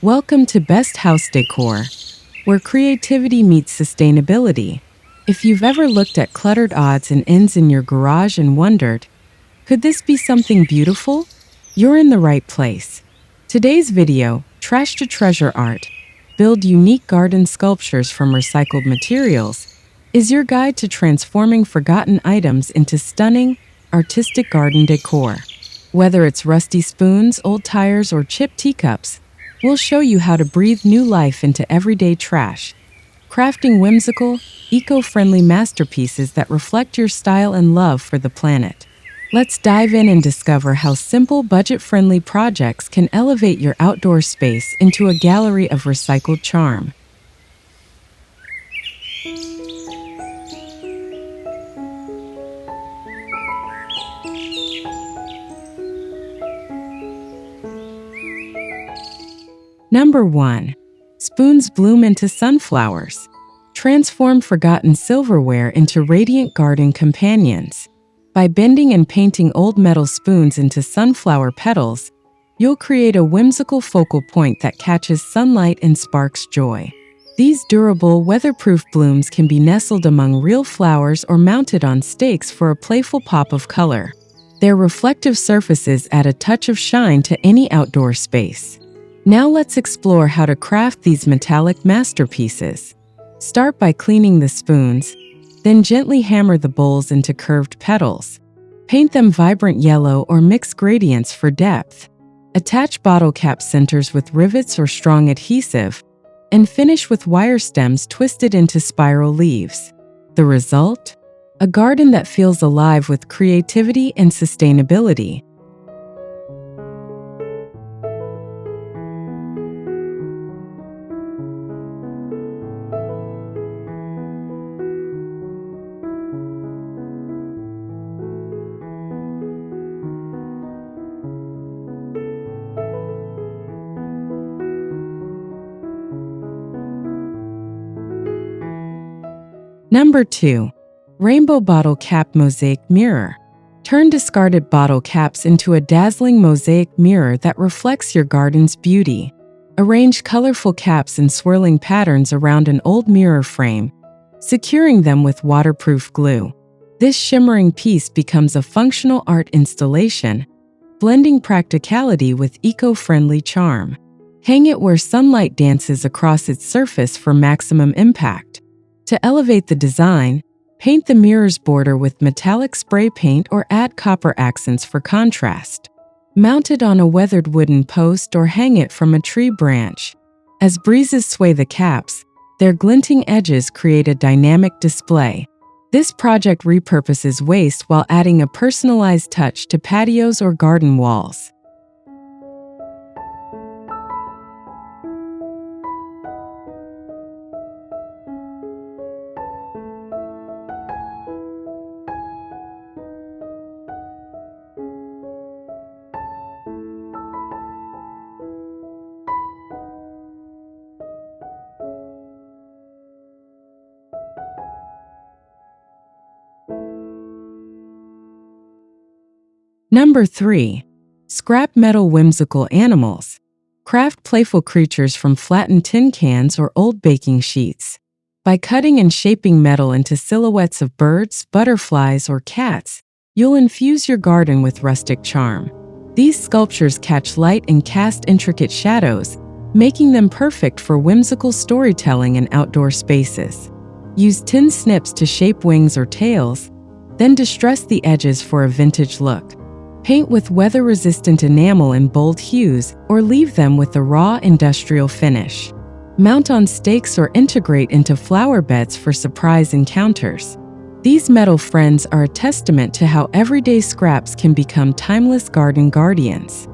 Welcome to Best House Decor, where creativity meets sustainability. If you've ever looked at cluttered odds and ends in your garage and wondered, could this be something beautiful? You're in the right place. Today's video, Trash to Treasure Art, Build Unique Garden Sculptures from Recycled Materials, is your guide to transforming forgotten items into stunning, artistic garden decor. Whether it's rusty spoons, old tires, or chipped teacups, we'll show you how to breathe new life into everyday trash, crafting whimsical, eco-friendly masterpieces that reflect your style and love for the planet. Let's dive in and discover how simple, budget-friendly projects can elevate your outdoor space into a gallery of recycled charm. Number 1. Spoons bloom into sunflowers. Transform forgotten silverware into radiant garden companions. By bending and painting old metal spoons into sunflower petals, you'll create a whimsical focal point that catches sunlight and sparks joy. These durable, weatherproof blooms can be nestled among real flowers or mounted on stakes for a playful pop of color. Their reflective surfaces add a touch of shine to any outdoor space. Now let's explore how to craft these metallic masterpieces. Start by cleaning the spoons, then gently hammer the bowls into curved petals. Paint them vibrant yellow or mix gradients for depth. Attach bottle cap centers with rivets or strong adhesive, and finish with wire stems twisted into spiral leaves. The result? A garden that feels alive with creativity and sustainability. Number 2. Rainbow Bottle Cap Mosaic Mirror. Turn discarded bottle caps into a dazzling mosaic mirror that reflects your garden's beauty. Arrange colorful caps in swirling patterns around an old mirror frame, securing them with waterproof glue. This shimmering piece becomes a functional art installation, blending practicality with eco-friendly charm. Hang it where sunlight dances across its surface for maximum impact. To elevate the design, paint the mirror's border with metallic spray paint or add copper accents for contrast. Mount it on a weathered wooden post or hang it from a tree branch. As breezes sway the caps, their glinting edges create a dynamic display. This project repurposes waste while adding a personalized touch to patios or garden walls. Number 3. Scrap metal whimsical animals. Craft playful creatures from flattened tin cans or old baking sheets. By cutting and shaping metal into silhouettes of birds, butterflies, or cats, you'll infuse your garden with rustic charm. These sculptures catch light and cast intricate shadows, making them perfect for whimsical storytelling in outdoor spaces. Use tin snips to shape wings or tails, then distress the edges for a vintage look. Paint with weather-resistant enamel in bold hues or leave them with a raw industrial finish. Mount on stakes or integrate into flower beds for surprise encounters. These metal friends are a testament to how everyday scraps can become timeless garden guardians.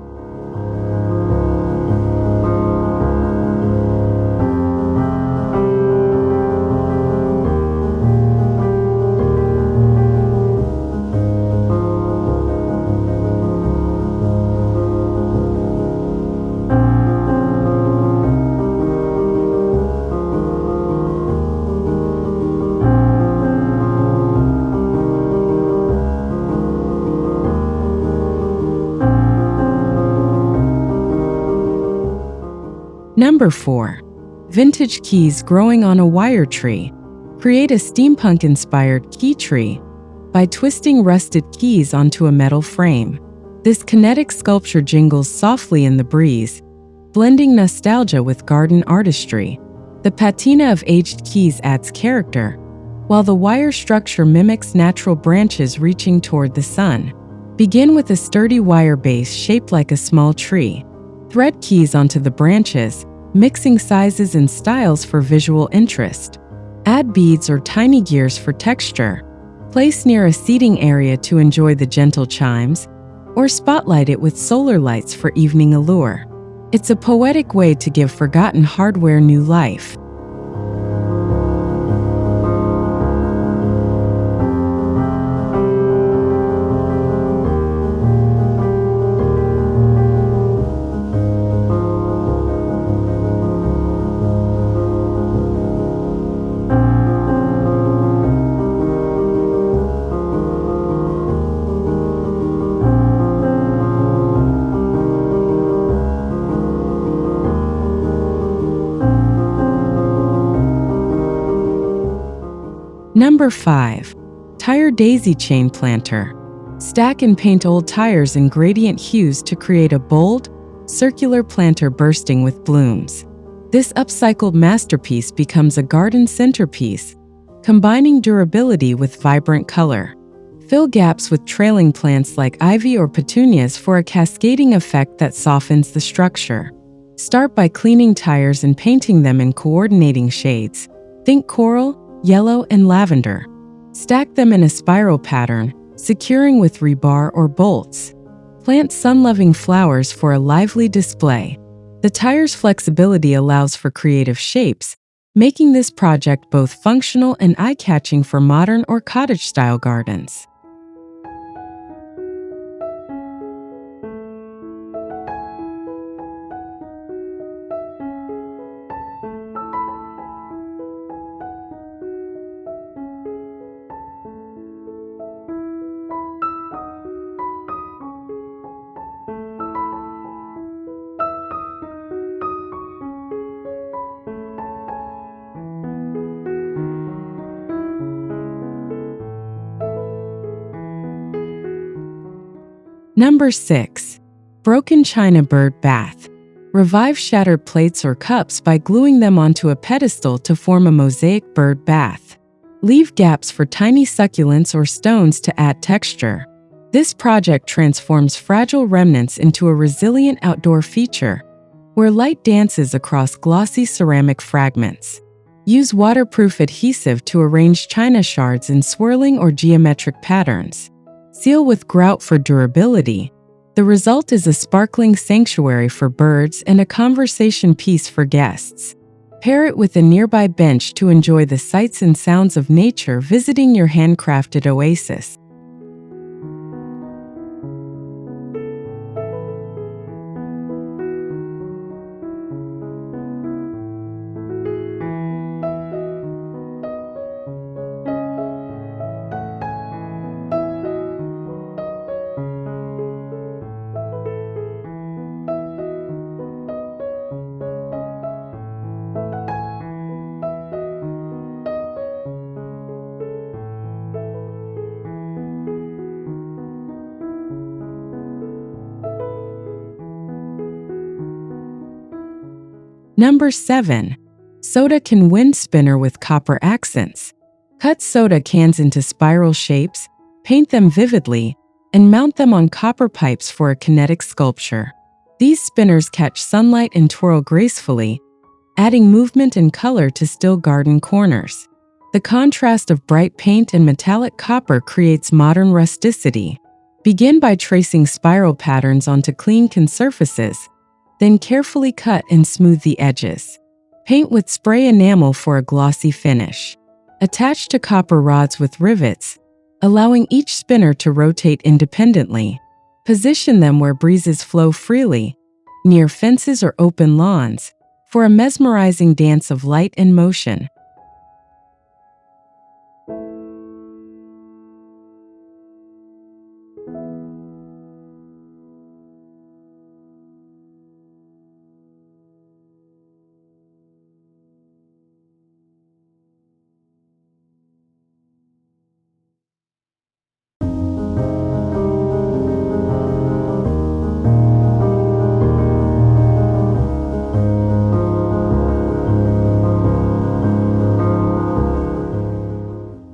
Number 4. Vintage keys growing on a wire tree. Create a steampunk-inspired key tree by twisting rusted keys onto a metal frame. This kinetic sculpture jingles softly in the breeze, blending nostalgia with garden artistry. The patina of aged keys adds character, while the wire structure mimics natural branches reaching toward the sun. Begin with a sturdy wire base shaped like a small tree. Thread keys onto the branches, mixing sizes and styles for visual interest. Add beads or tiny gears for texture. Place near a seating area to enjoy the gentle chimes, or spotlight it with solar lights for evening allure. It's a poetic way to give forgotten hardware new life. Number 5. Tire Daisy Chain Planter. Stack and paint old tires in gradient hues to create a bold, circular planter bursting with blooms. This upcycled masterpiece becomes a garden centerpiece, combining durability with vibrant color. Fill gaps with trailing plants like ivy or petunias for a cascading effect that softens the structure. Start by cleaning tires and painting them in coordinating shades. Think coral, yellow, and lavender. Stack them in a spiral pattern, securing with rebar or bolts. Plant sun-loving flowers for a lively display. The tire's flexibility allows for creative shapes, making this project both functional and eye-catching for modern or cottage-style gardens. Number 6. Broken China Bird Bath. Revive shattered plates or cups by gluing them onto a pedestal to form a mosaic bird bath. Leave gaps for tiny succulents or stones to add texture. This project transforms fragile remnants into a resilient outdoor feature, where light dances across glossy ceramic fragments. Use waterproof adhesive to arrange china shards in swirling or geometric patterns. Seal with grout for durability. The result is a sparkling sanctuary for birds and a conversation piece for guests. Pair it with a nearby bench to enjoy the sights and sounds of nature visiting your handcrafted oasis. Number 7. Soda can wind spinner with copper accents. Cut soda cans into spiral shapes, paint them vividly, and mount them on copper pipes for a kinetic sculpture. These spinners catch sunlight and twirl gracefully, adding movement and color to still garden corners. The contrast of bright paint and metallic copper creates modern rusticity. Begin by tracing spiral patterns onto clean surfaces, then carefully cut and smooth the edges. Paint with spray enamel for a glossy finish. Attach to copper rods with rivets, allowing each spinner to rotate independently. Position them where breezes flow freely, near fences or open lawns, for a mesmerizing dance of light and motion.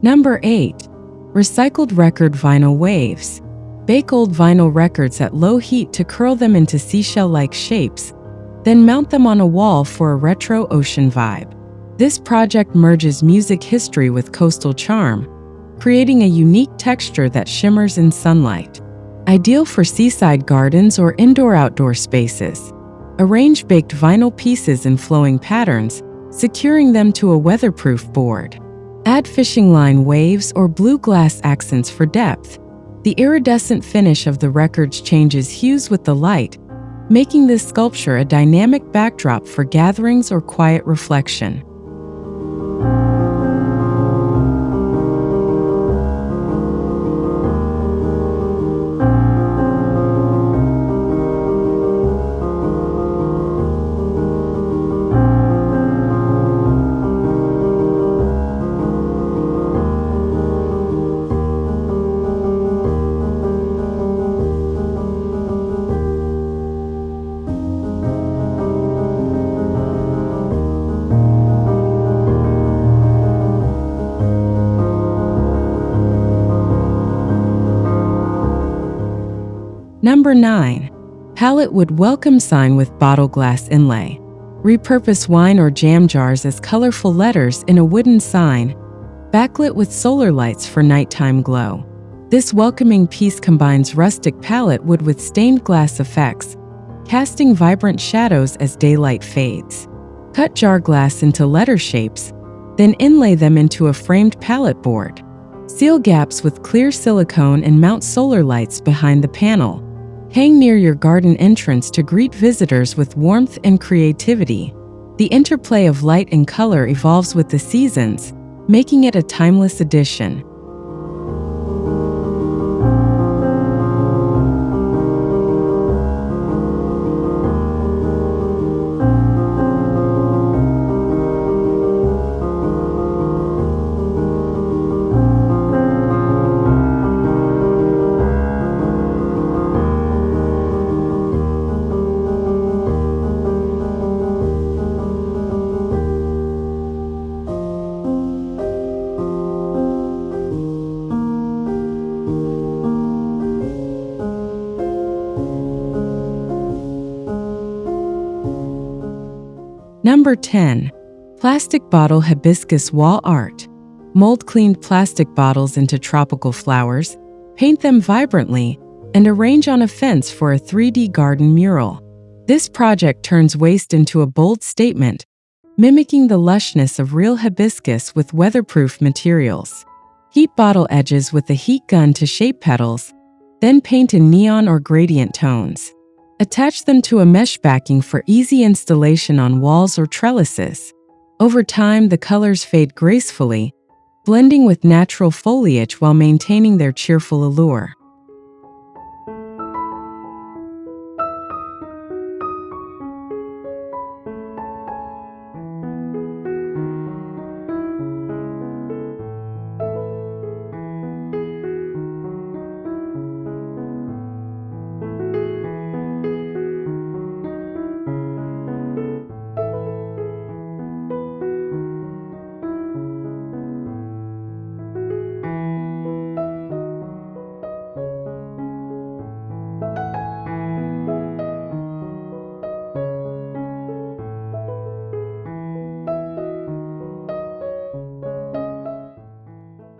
Number 8. Recycled record vinyl waves. Bake old vinyl records at low heat to curl them into seashell-like shapes, then mount them on a wall for a retro ocean vibe. This project merges music history with coastal charm, creating a unique texture that shimmers in sunlight. Ideal for seaside gardens or indoor-outdoor spaces. Arrange baked vinyl pieces in flowing patterns, securing them to a weatherproof board. Add fishing line waves or blue glass accents for depth. The iridescent finish of the records changes hues with the light, making this sculpture a dynamic backdrop for gatherings or quiet reflection. Number 9. Pallet wood welcome sign with bottle glass inlay. Repurpose wine or jam jars as colorful letters in a wooden sign, backlit with solar lights for nighttime glow. This welcoming piece combines rustic pallet wood with stained glass effects, casting vibrant shadows as daylight fades. Cut jar glass into letter shapes, then inlay them into a framed pallet board. Seal gaps with clear silicone and mount solar lights behind the panel. Hang near your garden entrance to greet visitors with warmth and creativity. The interplay of light and color evolves with the seasons, making it a timeless addition. Number 10. Plastic bottle hibiscus wall art. Mold-cleaned plastic bottles into tropical flowers, paint them vibrantly, and arrange on a fence for a 3D garden mural. This project turns waste into a bold statement, mimicking the lushness of real hibiscus with weatherproof materials. Heat bottle edges with a heat gun to shape petals, then paint in neon or gradient tones. Attach them to a mesh backing for easy installation on walls or trellises. Over time, the colors fade gracefully, blending with natural foliage while maintaining their cheerful allure.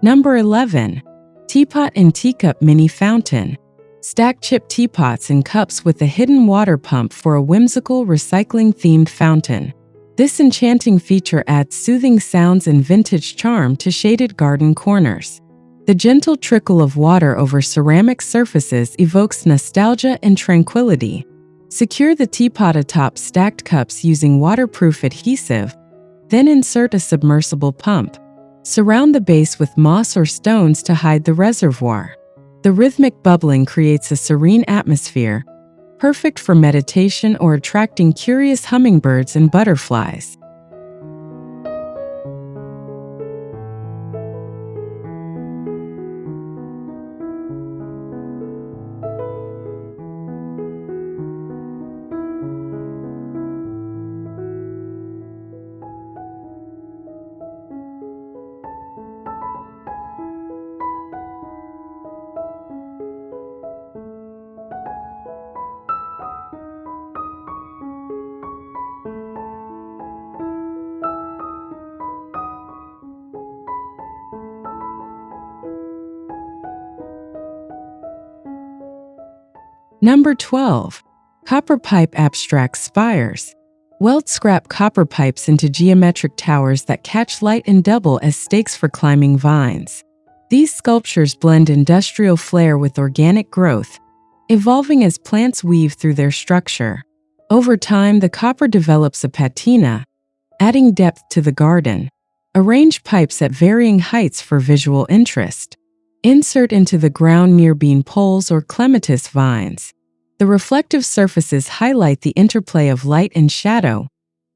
Number 11. Teapot and Teacup Mini Fountain. Stack chip teapots and cups with a hidden water pump for a whimsical recycling-themed fountain. This enchanting feature adds soothing sounds and vintage charm to shaded garden corners. The gentle trickle of water over ceramic surfaces evokes nostalgia and tranquility. Secure the teapot atop stacked cups using waterproof adhesive, then insert a submersible pump. Surround the base with moss or stones to hide the reservoir. The rhythmic bubbling creates a serene atmosphere, perfect for meditation or attracting curious hummingbirds and butterflies. Number 12. Copper pipe abstract spires. Weld scrap copper pipes into geometric towers that catch light and double as stakes for climbing vines. These sculptures blend industrial flair with organic growth, evolving as plants weave through their structure. Over time, the copper develops a patina, adding depth to the garden. Arrange pipes at varying heights for visual interest. Insert into the ground near bean poles or clematis vines. The reflective surfaces highlight the interplay of light and shadow,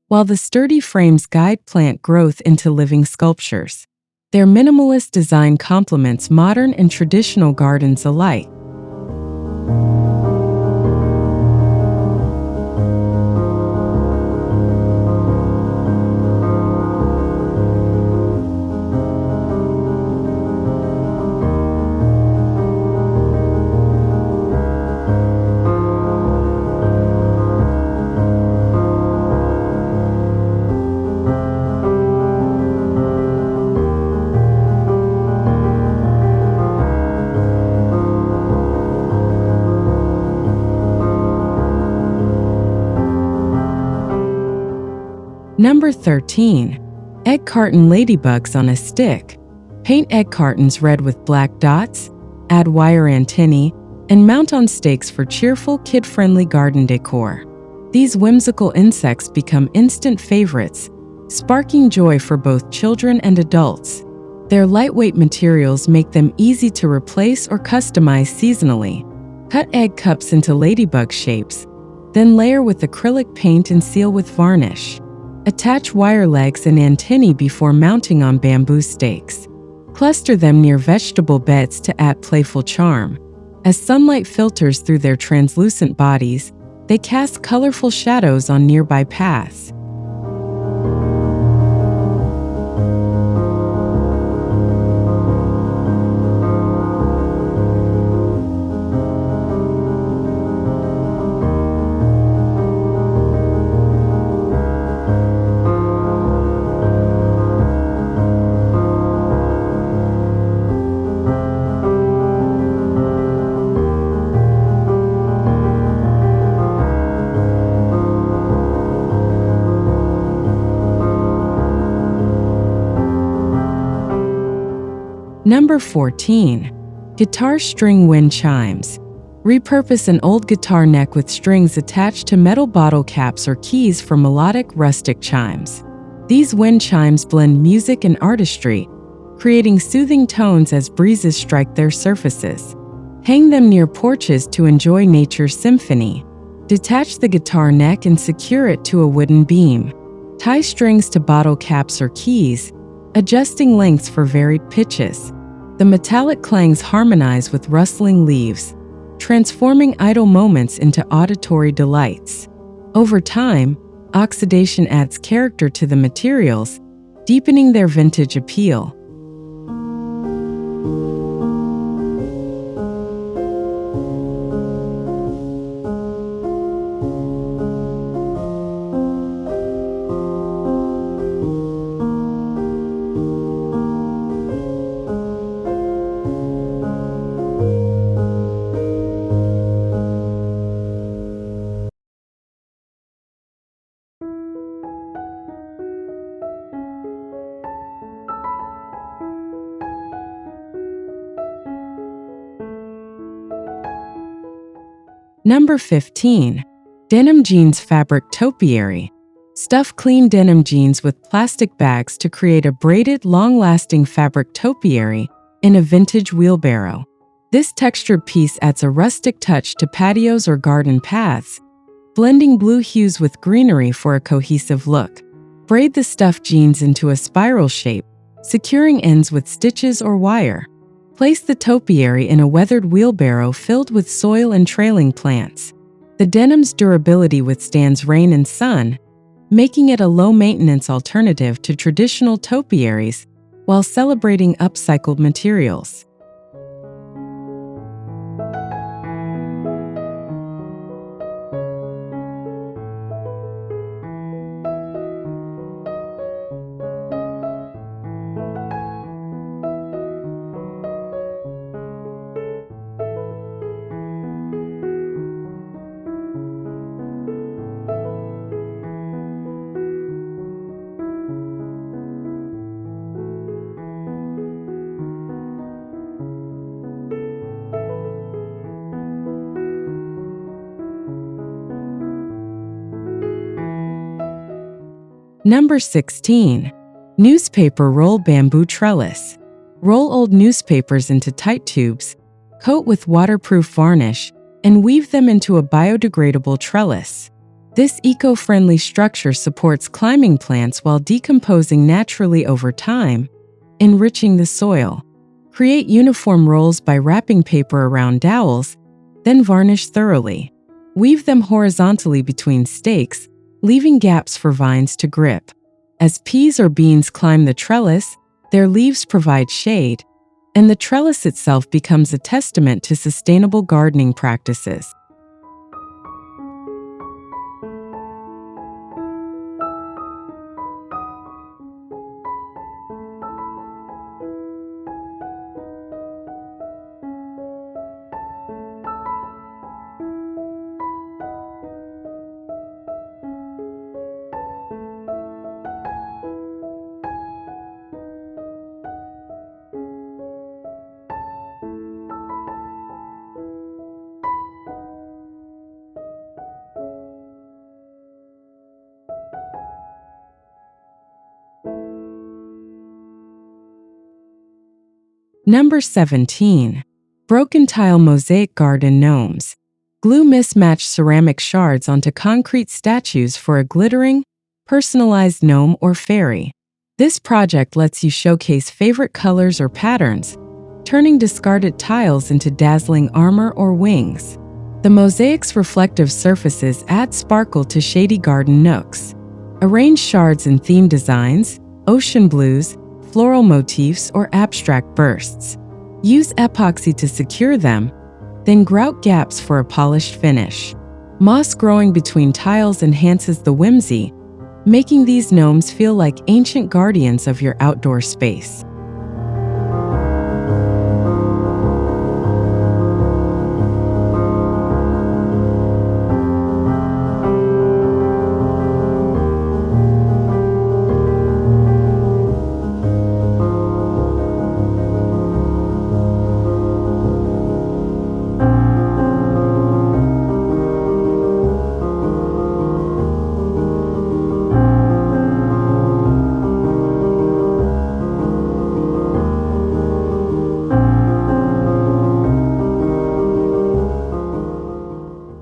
while the sturdy frames guide plant growth into living sculptures. Their minimalist design complements modern and traditional gardens alike. Number 13. Egg carton ladybugs on a stick. Paint egg cartons red with black dots, add wire antennae, and mount on stakes for cheerful, kid-friendly garden decor. These whimsical insects become instant favorites, sparking joy for both children and adults. Their lightweight materials make them easy to replace or customize seasonally. Cut egg cups into ladybug shapes, then layer with acrylic paint and seal with varnish. Attach wire legs and antennae before mounting on bamboo stakes. Cluster them near vegetable beds to add playful charm. As sunlight filters through their translucent bodies, they cast colorful shadows on nearby paths. Number 14. Guitar string wind chimes. Repurpose an old guitar neck with strings attached to metal bottle caps or keys for melodic, rustic chimes. These wind chimes blend music and artistry, creating soothing tones as breezes strike their surfaces. Hang them near porches to enjoy nature's symphony. Detach the guitar neck and secure it to a wooden beam. Tie strings to bottle caps or keys, adjusting lengths for varied pitches. The metallic clangs harmonize with rustling leaves, transforming idle moments into auditory delights. Over time, oxidation adds character to the materials, deepening their vintage appeal. Number 15. Denim jeans fabric topiary. Stuff clean denim jeans with plastic bags to create a braided, long-lasting fabric topiary in a vintage wheelbarrow. This textured piece adds a rustic touch to patios or garden paths, blending blue hues with greenery for a cohesive look. Braid the stuffed jeans into a spiral shape, securing ends with stitches or wire. Place the topiary in a weathered wheelbarrow filled with soil and trailing plants. The denim's durability withstands rain and sun, making it a low-maintenance alternative to traditional topiaries while celebrating upcycled materials. Number 16. Newspaper Roll Bamboo Trellis. Roll old newspapers into tight tubes, coat with waterproof varnish, and weave them into a biodegradable trellis. This eco-friendly structure supports climbing plants while decomposing naturally over time, enriching the soil. Create uniform rolls by wrapping paper around dowels, then varnish thoroughly. Weave them horizontally between stakes, leaving gaps for vines to grip. As peas or beans climb the trellis, their leaves provide shade, and the trellis itself becomes a testament to sustainable gardening practices. Number 17. Broken Tile Mosaic Garden Gnomes. Glue mismatched ceramic shards onto concrete statues for a glittering, personalized gnome or fairy. This project lets you showcase favorite colors or patterns, turning discarded tiles into dazzling armor or wings. The mosaic's reflective surfaces add sparkle to shady garden nooks. Arrange shards in theme designs, ocean blues, floral motifs, or abstract bursts. Use epoxy to secure them, then grout gaps for a polished finish. Moss growing between tiles enhances the whimsy, making these gnomes feel like ancient guardians of your outdoor space.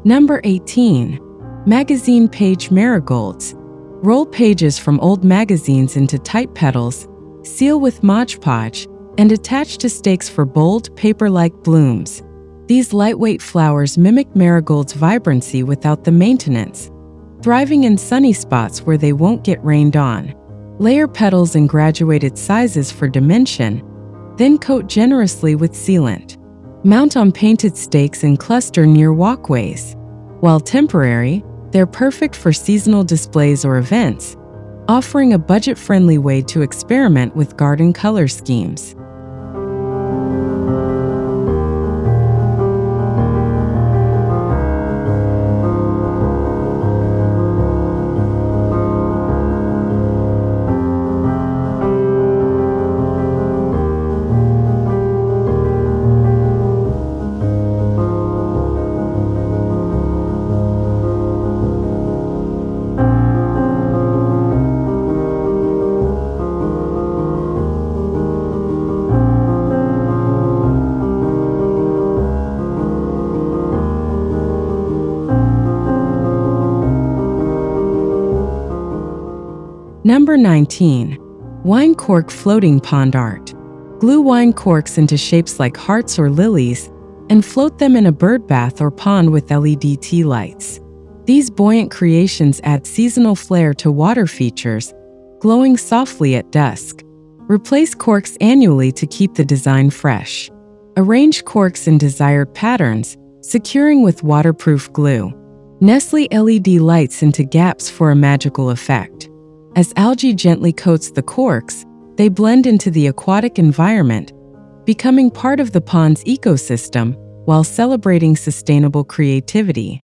Number 18. Magazine Page Marigolds. Roll pages from old magazines into tight petals, seal with Mod Podge, and attach to stakes for bold, paper-like blooms. These lightweight flowers mimic marigolds' vibrancy without the maintenance, thriving in sunny spots where they won't get rained on. Layer petals in graduated sizes for dimension, then coat generously with sealant. Mount on painted stakes and cluster near walkways. While temporary, they're perfect for seasonal displays or events, offering a budget-friendly way to experiment with garden color schemes. Number 19. Wine Cork Floating Pond Art. Glue wine corks into shapes like hearts or lilies and float them in a bird bath or pond with LED tea lights. These buoyant creations add seasonal flair to water features, glowing softly at dusk. Replace corks annually to keep the design fresh. Arrange corks in desired patterns, securing with waterproof glue. Nestle LED lights into gaps for a magical effect. As algae gently coats the corks, they blend into the aquatic environment, becoming part of the pond's ecosystem while celebrating sustainable creativity.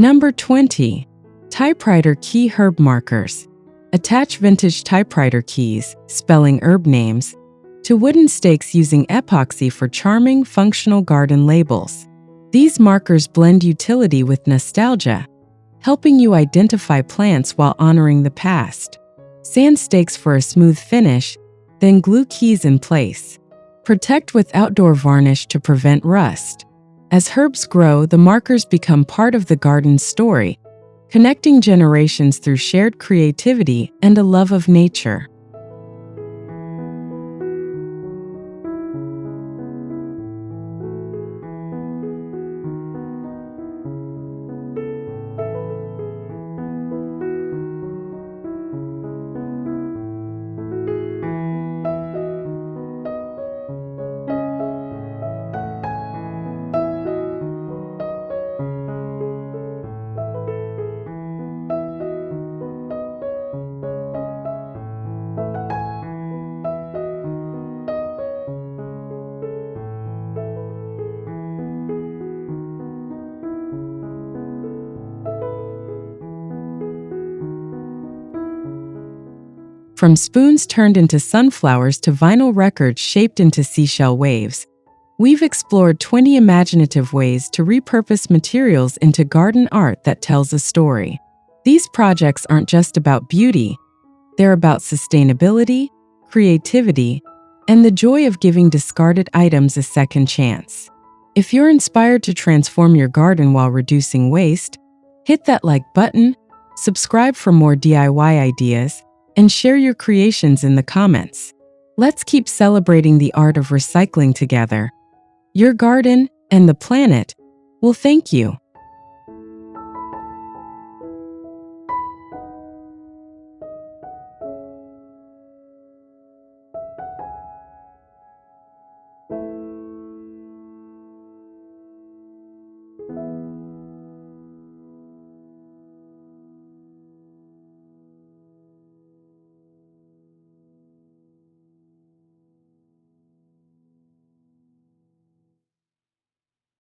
Number 20. Typewriter Key Herb Markers. Attach vintage typewriter keys, spelling herb names, to wooden stakes using epoxy for charming, functional garden labels. These markers blend utility with nostalgia, helping you identify plants while honoring the past. Sand stakes for a smooth finish, then glue keys in place. Protect with outdoor varnish to prevent rust. As herbs grow, the markers become part of the garden's story, connecting generations through shared creativity and a love of nature. From spoons turned into sunflowers to vinyl records shaped into seashell waves, we've explored 20 imaginative ways to repurpose materials into garden art that tells a story. These projects aren't just about beauty, they're about sustainability, creativity, and the joy of giving discarded items a second chance. If you're inspired to transform your garden while reducing waste, hit that like button, subscribe for more DIY ideas, and share your creations in the comments. Let's keep celebrating the art of recycling together. Your garden and the planet will thank you.